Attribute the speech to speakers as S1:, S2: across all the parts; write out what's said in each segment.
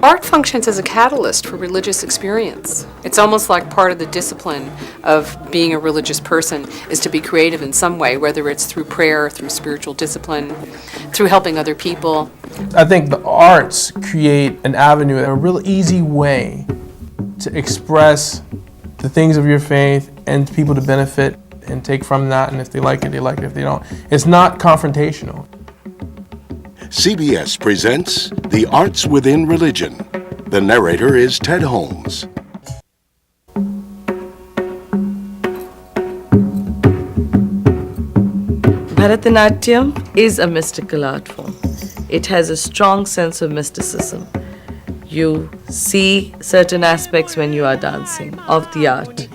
S1: Art functions as a catalyst for religious experience. It's almost like part of the discipline of being a religious person is to be creative in some way, whether it's through prayer, through spiritual discipline, through helping other people.
S2: I think the arts create an avenue, a real easy way to express the things of your faith and people to benefit and take from that, and if they like it, they like it. If they don't, it's not confrontational.
S3: CBS presents The Arts Within Religion. The narrator is Ted Holmes.
S4: Bharatanatyam is a mystical art form. It has a strong sense of mysticism. You see certain aspects when you are dancing of the art.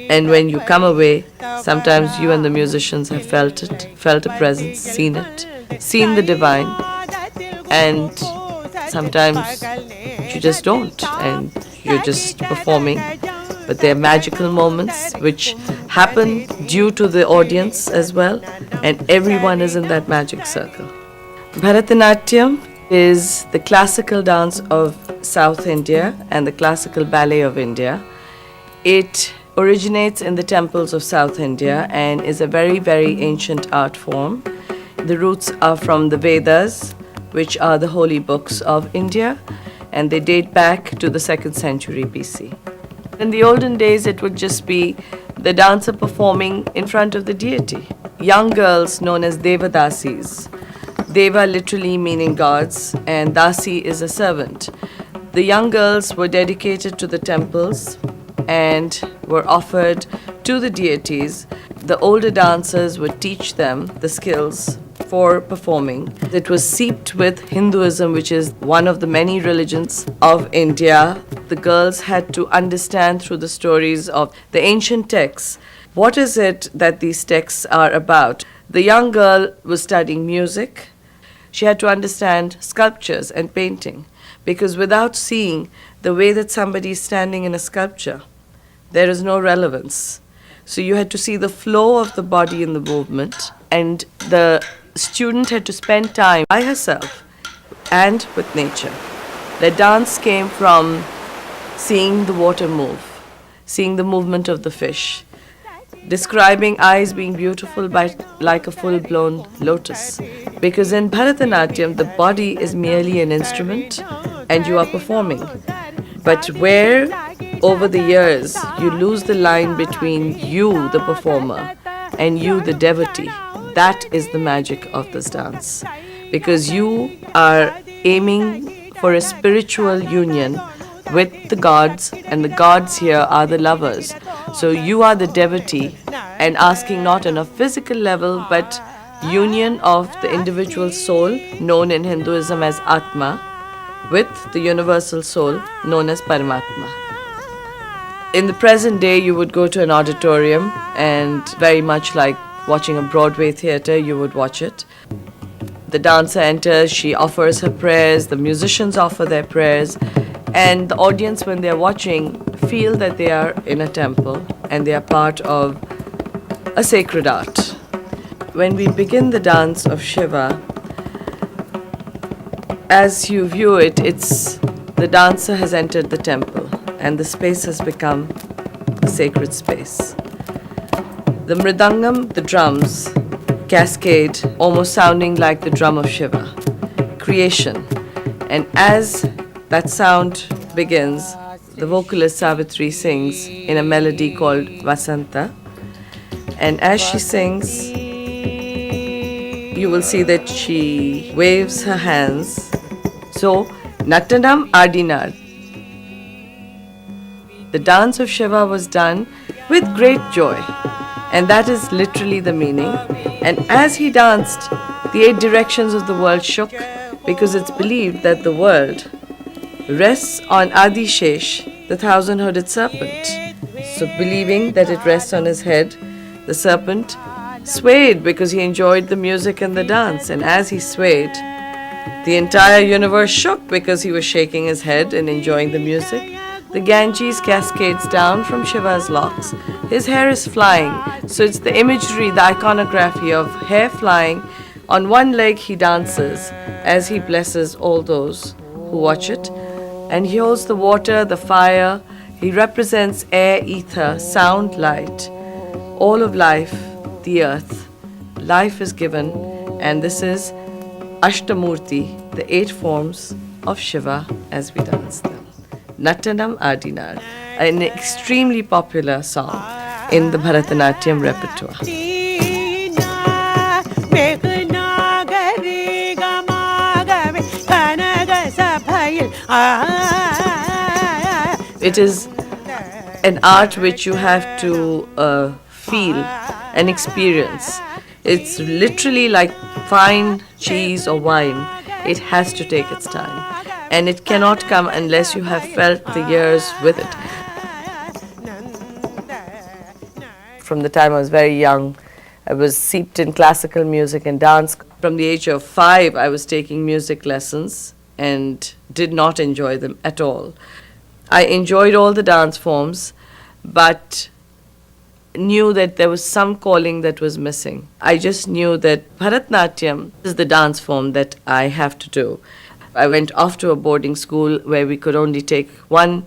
S4: And when you come away, sometimes you and the musicians have felt it, felt a presence, seen it, seen the divine, and sometimes you just don't, and you're just performing. But they're magical moments which happen due to the audience as well, and everyone is in that magic circle. Bharatanatyam is the classical dance of South India and the classical ballet of India. It originates in the temples of South India and is a very, very ancient art form. The roots are from the Vedas, which are the holy books of India, and they date back to the 2nd century BC. In the olden days, it would just be the dancer performing in front of the deity. Young girls known as Devadasis. Deva literally meaning gods, and Dasi is a servant. The young girls were dedicated to the temples and were offered to the deities. The older dancers would teach them the skills for performing. It was seeped with Hinduism, which is one of the many religions of India. The girls had to understand through the stories of the ancient texts, what is it that these texts are about. The young girl was studying music. She had to understand sculptures and painting, because without seeing the way that somebody is standing in a sculpture, there is no relevance. So you had to see the flow of the body in the movement, and the student had to spend time by herself and with nature. The dance came from seeing the water move, seeing the movement of the fish, describing eyes being beautiful like a full-blown lotus. Because in Bharatanatyam, the body is merely an instrument and you are performing. But where over the years you lose the line between you, the performer, and you, the devotee, that is the magic of this dance. Because you are aiming for a spiritual union with the gods, and the gods here are the lovers. So you are the devotee and asking not on a physical level, but union of the individual soul, known in Hinduism as Atma, with the universal soul, known as Paramatma. In the present day, you would go to an auditorium, and very much like watching a Broadway theater, you would watch it. The dancer enters, she offers her prayers, the musicians offer their prayers, and the audience, when they're watching, feel that they are in a temple and they are part of a sacred art. When we begin the dance of Shiva, as you view it, it's the dancer has entered the temple and the space has become a sacred space. The mridangam, the drums, cascade, almost sounding like the drum of Shiva, creation. And as that sound begins, the vocalist Savitri sings in a melody called Vasanta. And as she sings, you will see that she waves her hands. So, Nattanam Adinar. The dance of Shiva was done with great joy. And that is literally the meaning. And as he danced, the 8 directions of the world shook, because it's believed that the world rests on Adishesh, the 1,000-hooded serpent. So believing that it rests on his head, the serpent swayed because he enjoyed the music and the dance. And as he swayed, the entire universe shook because he was shaking his head and enjoying the music. The Ganges cascades down from Shiva's locks. His hair is flying. So it's the imagery, the iconography of hair flying. On one leg he dances as he blesses all those who watch it. And he holds the water, the fire. He represents air, ether, sound, light, all of life, the earth. Life is given, and this is Ashtamurti, the 8 forms of Shiva as we dance them. Nattanam Adinar, an extremely popular song in the Bharatanatyam repertoire. It is an art which you have to feel and experience. It's literally like fine cheese or wine. It has to take its time. And it cannot come unless you have felt the years with it. From the time I was very young, I was seeped in classical music and dance. From the age of 5, I was taking music lessons and did not enjoy them at all. I enjoyed all the dance forms, but knew that there was some calling that was missing. I just knew that Bharatanatyam is the dance form that I have to do. I went off to a boarding school where we could only take one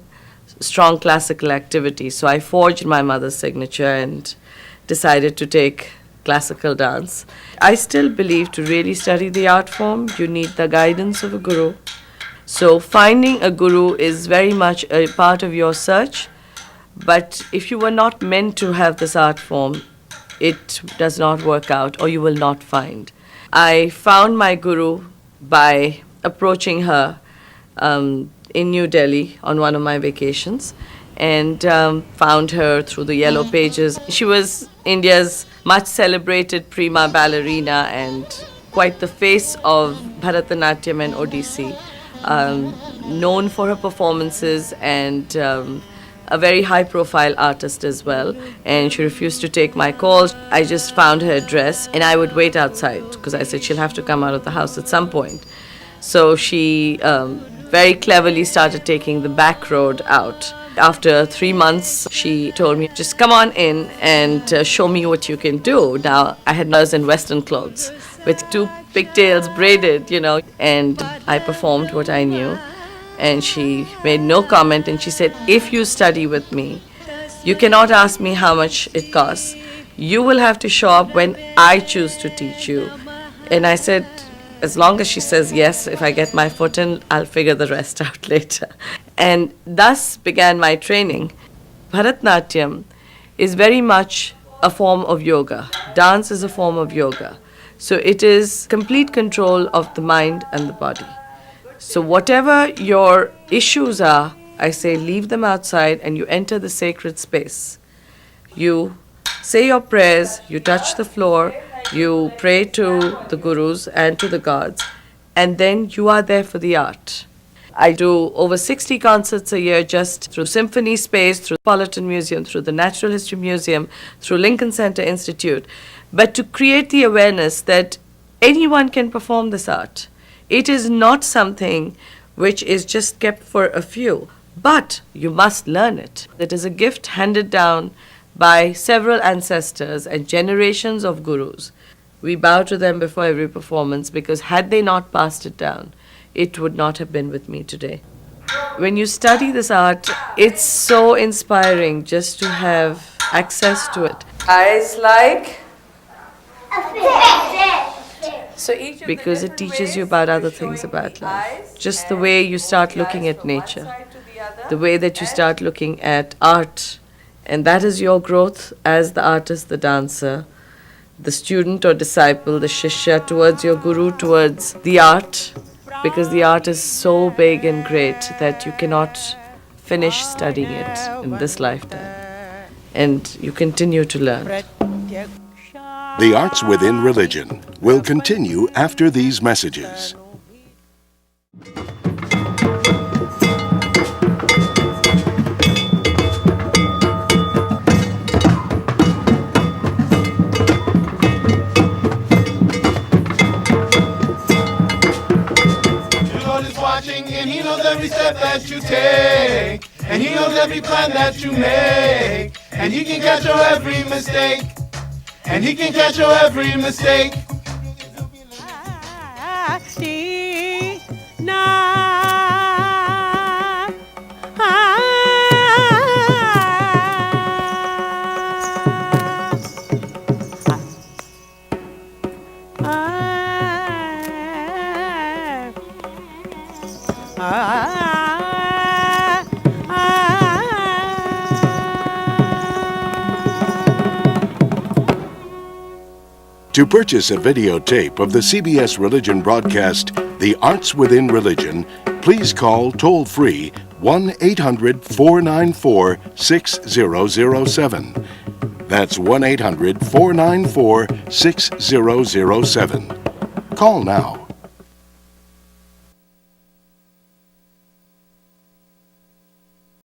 S4: strong classical activity. So I forged my mother's signature and decided to take classical dance. I still believe to really study the art form, you need the guidance of a guru. So finding a guru is very much a part of your search. But if you were not meant to have this art form, it does not work out or you will not find. I found my guru by approaching her in New Delhi on one of my vacations and found her through the yellow pages. She was India's much celebrated prima ballerina and quite the face of Bharatanatyam and Odissi, known for her performances and a very high-profile artist as well, and she refused to take my calls. I just found her address, and I would wait outside because I said she'll have to come out of the house at some point. So she very cleverly started taking the back road out. After 3 months, she told me, just come on in and show me what you can do. Now, I had nurse in Western clothes with 2 pigtails braided, and I performed what I knew. And she made no comment, and she said, if you study with me, you cannot ask me how much it costs. You will have to show up when I choose to teach you. And I said, as long as she says yes, if I get my foot in, I'll figure the rest out later. And thus began my training. Bharatanatyam is very much a form of yoga. Dance is a form of yoga. So it is complete control of the mind and the body. So whatever your issues are, I say leave them outside and you enter the sacred space. You say your prayers, you touch the floor, you pray to the gurus and to the gods, and then you are there for the art. I do over 60 concerts a year just through Symphony Space, through the Metropolitan Museum, through the Natural History Museum, through Lincoln Center Institute, but to create the awareness that anyone can perform this art. It is not something which is just kept for a few, but you must learn it. It is a gift handed down by several ancestors and generations of gurus. We bow to them before every performance because had they not passed it down, it would not have been with me today. When you study this art, it's so inspiring just to have access to it. Eyes like... because it teaches you about other things about life. Just the way you start looking at nature, the way that you start looking at art, and that is your growth as the artist, the dancer, the student or disciple, the shishya towards your guru, towards the art, because the art is so big and great that you cannot finish studying it in this lifetime, and you continue to learn.
S3: The Arts Within Religion will continue after these messages.
S5: The Lord is watching and He knows every step that you take, and He knows every plan that you make, and He can catch your every mistake. And He can catch your every mistake.
S6: Na
S3: To purchase a videotape of the CBS religion broadcast, The Arts Within Religion, please call toll-free 1-800-494-6007. That's 1-800-494-6007. Call now.